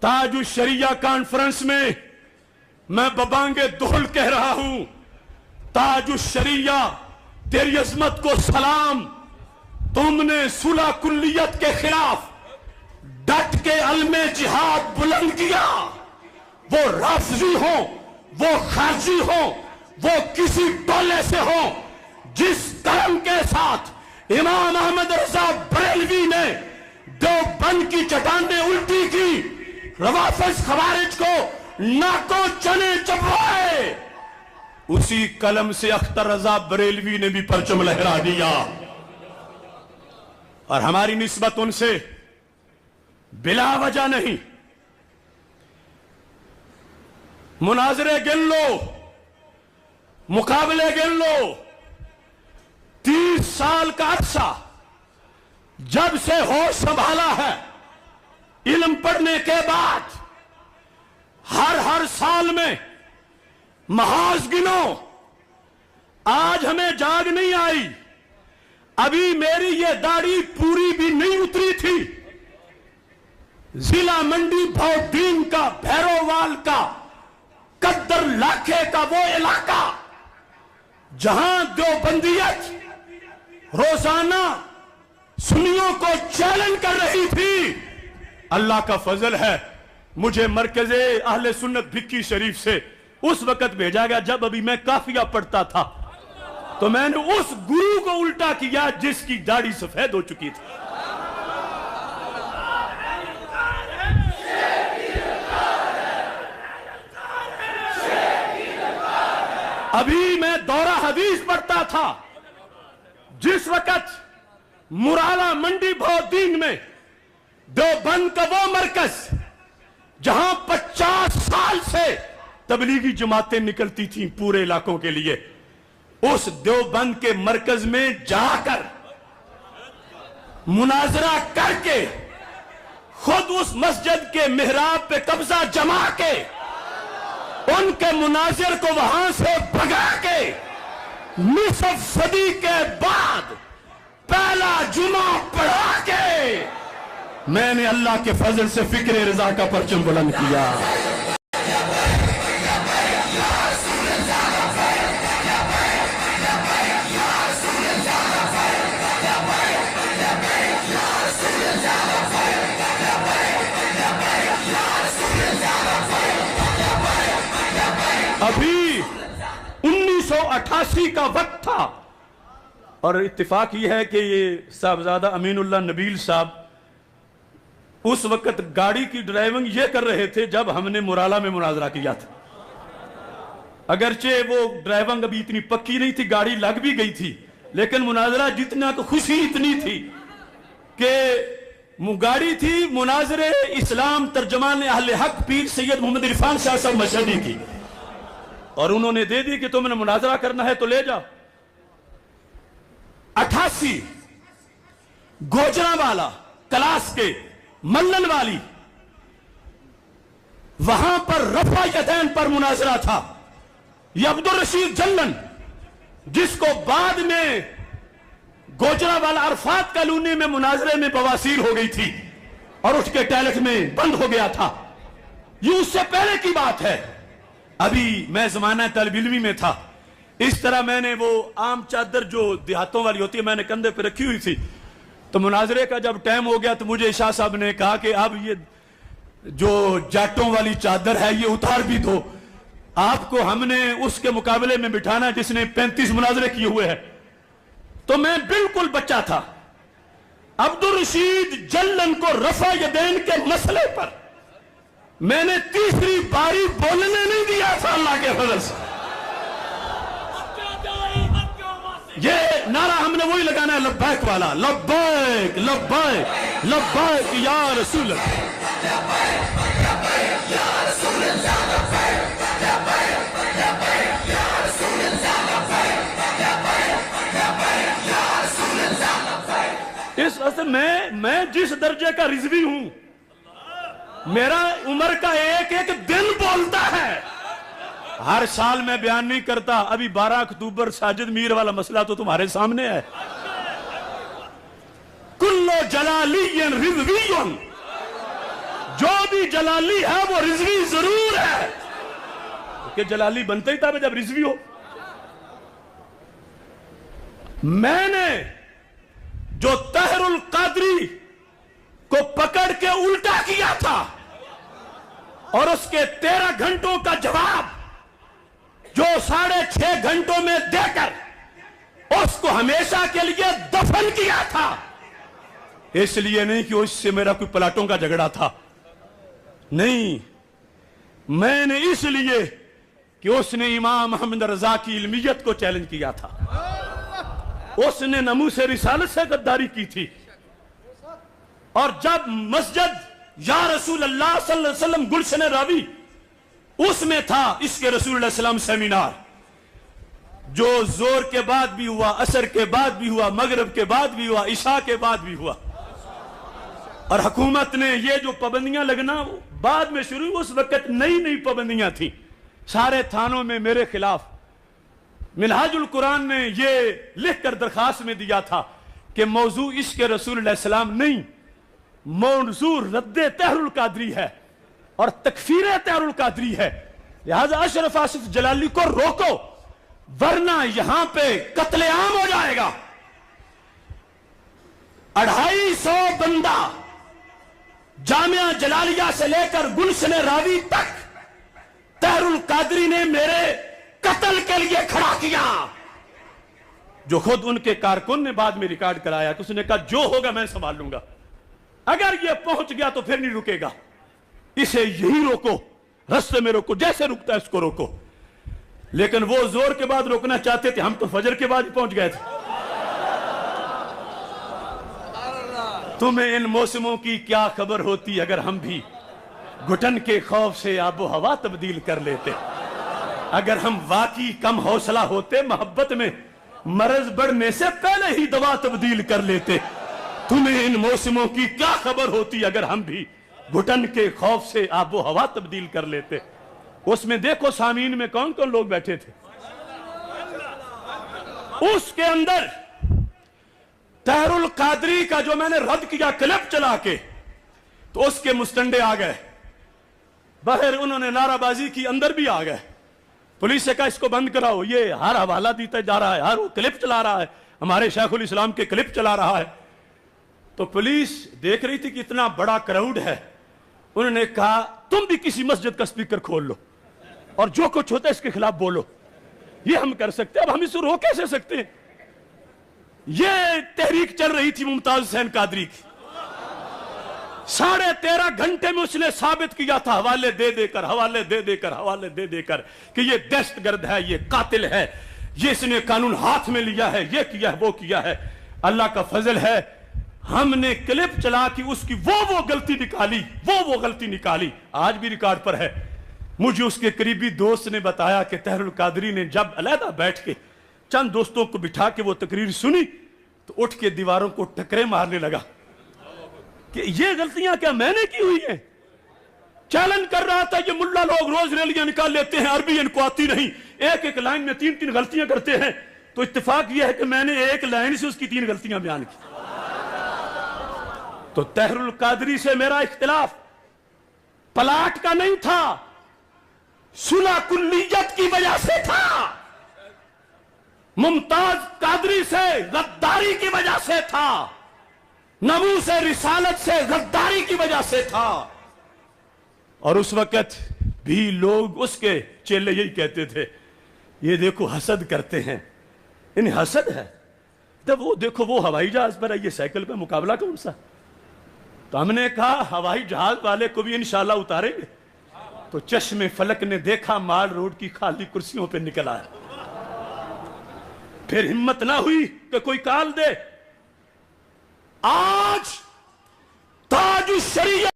تاج الشریعہ conference میں میں ببانگے دہل کہہ رہا ہوں، تاج الشریعہ تیری عظمت کو سلام، تم نے صلح کلیت کے خلاف ڈٹ کے علم جہاد بلند کیا، وہ رافضی ہوں، وہ خارجی ہوں، وہ کسی ٹولے سے ہوں، جس کرم کے ساتھ امام احمد رضا بریلوی نے دیوبند کی چٹانیں الٹی کی، روافض خوارج کو ناکوں چنے چبوائے، اسی قلم سے اختر رضا بریلوی نے بھی پرچم لہرا دیا، اور ہماری نسبت ان سے بلا وجہ نہیں۔ مناظرے گن لو، مقابلے گن لو، 30 سال کا عرصہ جب سے ہوش سنبھالا ہے، علم پڑھنے کے بعد ہر سال میں محاذ گنو، آج ہمیں جاگ نہیں آئی، ابھی میری یہ داڑھی پوری بھی نہیں اتری تھی، ضلع منڈی بھودین کا، بھیرووال کا، قدر لاکھے کا وہ علاقہ جہاں دیوبندیت روزانہ سنیوں کو چیلنج کر رہی تھی، اللہ کا فضل ہے مجھے مرکز اہل سنت بھکی شریف سے اس وقت بھیجا گیا جب ابھی میں قافیہ پڑھتا تھا، تو میں نے اس گرو کو الٹا کیا جس کی داڑھی سفید ہو چکی تھی۔ ابھی میں دورہ حدیث پڑھتا تھا جس وقت مرالا منڈی بھودین میں دیوبند کا وہ مرکز جہاں 50 سال سے تبلیغی جماعتیں نکلتی تھیں پورے علاقوں کے لیے، اس دیوبند کے مرکز میں جا کر مناظرہ کر کے خود اس مسجد کے محراب پہ قبضہ جما کے ان کے مناظر کو وہاں سے بھگا کے نصف صدی کے بعد پہلا جمعہ پڑھا کے میں نے اللہ کے فضل سے فکر رضا کا پرچم بلند کیا۔ ابھی 1988 کا وقت تھا، اور اتفاق یہ ہے کہ یہ صاحبزادہ امین اللہ نبیل صاحب اس وقت گاڑی کی ڈرائیونگ یہ کر رہے تھے جب ہم نے مرالا میں مناظرہ کیا تھا، اگرچہ وہ ڈرائیونگ ابھی اتنی پکی نہیں تھی، گاڑی لگ بھی گئی تھی، لیکن مناظرہ جتنا تو خوشی اتنی تھی کہ گاڑی تھی مناظر اسلام ترجمان اہل حق پیر سید محمد عرفان شاہ صاحب مشہدی کی، اور انہوں نے دے دی کہ تم نے مناظرہ کرنا ہے تو لے جاؤ۔ 88 گوجرانوالا کلاس کے ملن والی، وہاں پر رفع یدین پر مناظرہ تھا، یہ عبدالرشید جلن جس کو بعد میں گوجرانوالا عرفات کالونی میں مناظرے میں بواسیر ہو گئی تھی اور اٹھ کے ٹائلٹ میں بند ہو گیا تھا، یہ اس سے پہلے کی بات ہے، ابھی میں زمانہ طالب علمی میں تھا، اس طرح میں نے وہ عام چادر جو دیہاتوں والی ہوتی ہے میں نے کندھے پہ رکھی ہوئی تھی، تو مناظرے کا جب ٹائم ہو گیا تو مجھے شاہ صاحب نے کہا کہ اب یہ جو جاٹوں والی چادر ہے یہ اتار بھی دو، آپ کو ہم نے اس کے مقابلے میں بٹھانا جس نے 35 مناظرے کیے ہوئے ہیں، تو میں بالکل بچہ تھا، عبدالرشید جلن کو رفع یدین کے مسئلے پر میں نے تیسری باری بولنے نہیں دیا تھا اللہ کے فضل سے، یہ نعرہ ہم نے وہی لگانا ہے لبیک والا، لبیک لبیک لبیک یا رسول اللہ۔ اس اصل میں جس درجے کا رضوی ہوں، میرا عمر کا ایک ایک دن بولتا ہے، ہر سال میں بیان نہیں کرتا، ابھی 12 اکتوبر ساجد میر والا مسئلہ تو تمہارے سامنے ہے، کلو جلالی رضوی जो भी जलाली है वो रिजवी जरूर है, कि जलाली बनता ही था जब रिजवी हो। मैंने जो तहरुल कादरी को पकड़ के उल्टा किया था और उसके 13 घंटों का जवाब जो 6.5 घंटों में देकर उसको हमेशा के लिए दफन किया था, इसलिए नहीं कि उससे मेरा कोई प्लाटों का झगड़ा था, नहीं, मैंने इसलिए कि उसने इमाम अहमद रजा की इल्मियत को चैलेंज किया था, उसने नमूसे रिसालत से गद्दारी की थी। और जब मस्जिद या रसूल अल्लाह सल्लल्लाहु अलैहि वसल्लम गुलशन रावी उसमें था इसके रसूल सल्लम सेमिनार, जो जोर के बाद भी हुआ, असर के बाद भी हुआ, मगरिब के बाद भी हुआ, इशा के बाद भी हुआ। और हुकूमत ने ये जो पाबंदियां लगना बाद में शुरू, उस वक्त नई नई पाबंदियां थी, सारे थानों में मेरे खिलाफ। मिनहाजुल कुरान ने ये लिख कर दरखास्त में दिया था कि मौजू इश्क रसूल सलाम नहीं, मौजू रद्द तहरुल कादरी है और तकफीर तहरुल कादरी है। लिहाजा अशरफ आसिफ जलाली को रोको, वरना यहां पे कत्लेआम हो जाएगा। 250 बंदा जामिया जलालिया से लेकर गुलशन रावी तक तहरुल कादरी ने मेरे कत्ल के लिए खड़ा किया, जो खुद उनके कारकुन ने बाद में रिकॉर्ड कराया कि उसने कहा जो होगा मैं संभाल लूंगा, अगर ये पहुंच गया तो फिर नहीं रुकेगा, इसे यही रोको, रास्ते में रोको, जैसे रुकता है इसको रोको। लेकिन वो जोर के बाद रोकना चाहते थे, हम तो फजर के बाद ही पहुंच गए थे। तुम्हें इन मौसमों की क्या खबर होती अगर हम भी घुटन के खौफ से आबो हवा तब्दील कर लेते, अगर हम वाकई कम हौसला होते, मोहब्बत में मर्ज बढ़ने से पहले ही दवा तब्दील कर लेते। तुम्हें इन मौसमों की क्या खबर होती अगर हम भी घुटन के खौफ से आबो हवा तब्दील कर लेते। उसमें देखो सामीन में कौन कौन लोग बैठे थे, उसके अंदर तहरुल कादरी का जो मैंने रद्द किया क्लिप चला के, तो उसके मुस्तंडे आ गए बाहर, उन्होंने नाराबाजी की, अंदर भी आ गए। पुलिस से कहा इसको बंद कराओ, ये हर हवाला देता जा रहा है, हर वो क्लिप चला रहा है, हमारे शेखुल इस्लाम के क्लिप चला रहा है। तो पुलिस देख रही थी कि इतना बड़ा क्राउड है, उन्होंने कहा तुम भी किसी मस्जिद का स्पीकर खोल लो और जो कुछ होता है इसके खिलाफ बोलो, ये हम कर सकते हैं। अब हम इसे रोक कैसे सकते हैं? ये तहरीक चल रही थी मुमताज हुसैन कादरी की, 13.5 घंटे में उसने साबित किया था, हवाले दे देकर, हवाले दे देकर, हवाले दे देकर, कि ये दहशतगर्द है, ये कातिल है, ये इसने कानून हाथ में लिया है, ये किया है, वो किया है। अल्लाह का फजल है, हमने क्लिप चला कि उसकी वो गलती निकाली, वो गलती निकाली, आज भी रिकॉर्ड पर है। मुझे उसके करीबी दोस्त ने बताया कि तहरुल कादरी ने जब अलहदा बैठ के चंद दोस्तों को बिठा के वो तकरीर सुनी, तो उठ के दीवारों को टकरे मारने लगा कि ये गलतियां क्या मैंने की हुई है। चैलेंज कर रहा था, ये मुल्ला लोग रोज रैलियां निकाल लेते हैं, अरबी इनको आती नहीं, एक एक लाइन में 3-3 गलतियां करते हैं, तो इत्तेफाक यह है कि मैंने एक लाइन से उसकी 3 गलतियां बयान की। तो तहरुल कादरी से मेरा इख्तिलाफ प्लाट का नहीं था, सुलह कुल्लियत की वजह से था, मुमताज कादरी से गद्दारी की वजह से था, नबू से रिसालत से गद्दारी की वजह से था। और उस वक्त भी लोग उसके चेले यही कहते थे, ये देखो हसद करते हैं, इन्हें हसद है। तब वो देखो वो हवाई जहाज पर है, ये साइकिल पे, मुकाबला कौन सा। तो हमने कहा हवाई जहाज वाले को भी इंशाल्लाह उतारेंगे। तो चश्मे फलक ने देखा माल रोड की खाली कुर्सियों पे निकल आया, फिर हिम्मत ना हुई कि कोई काल दे। आज ताज शरीयत